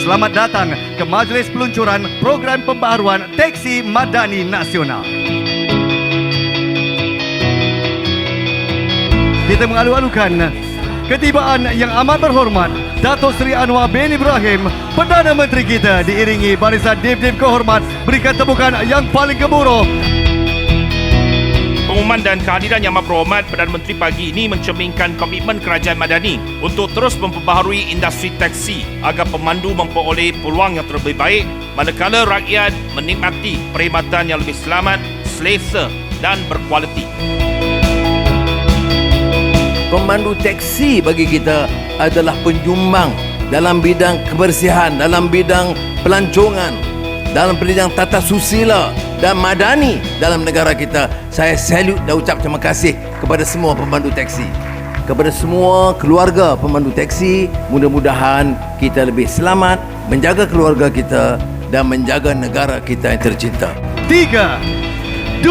Selamat datang ke Majlis Peluncuran Program Pembaharuan Teksi Madani Nasional. Kita mengalu-alukan ketibaan yang amat berhormat Datuk Seri Anwar bin Ibrahim, Perdana Menteri kita, diiringi barisan dip-dip kehormat. Berikan tepukan yang paling gemuruh. Pengumuman dan kehadiran yang amat berhormat Perdana Menteri pagi ini mencerminkan komitmen Kerajaan Madani untuk terus memperbaharui industri teksi agar pemandu memperoleh peluang yang terlebih baik manakala rakyat menikmati perkhidmatan yang lebih selamat, selesa dan berkualiti. Pemandu teksi bagi kita adalah penyumbang dalam bidang kebersihan, dalam bidang pelancongan, dalam bidang tata susila dan madani dalam negara kita. Saya salute dan ucap terima kasih kepada semua pemandu teksi. Kepada semua keluarga pemandu teksi, mudah-mudahan kita lebih selamat, menjaga keluarga kita dan menjaga negara kita yang tercinta. 3, 2,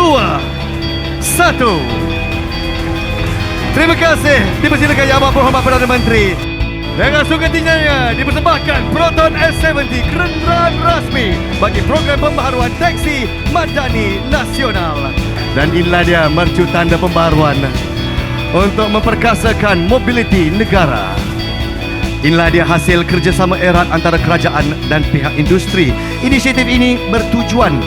1. Terima kasih dipersilakan Yang Amat Berhormat Perdana Menteri. Dengan sukacitanya dipersembahkan Proton S70, kenderaan rasmi bagi program pembaharuan teksi Madani Nasional. Dan inilah dia mercu tanda pembaharuan untuk memperkasakan mobiliti negara. Inilah dia hasil kerjasama erat antara kerajaan dan pihak industri. Inisiatif ini bertujuan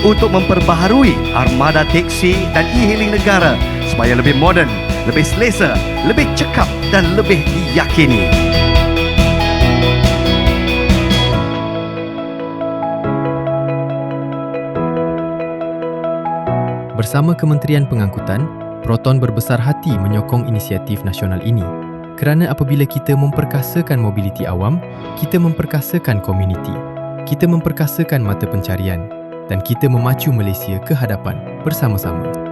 untuk memperbaharui armada teksi dan e-hailing negara supaya lebih moden, lebih selesa, lebih cekap dan lebih diyakini. Bersama Kementerian Pengangkutan, Proton berbesar hati menyokong inisiatif nasional ini. Kerana apabila kita memperkasakan mobiliti awam, kita memperkasakan komuniti, kita memperkasakan mata pencarian dan kita memacu Malaysia ke hadapan bersama-sama.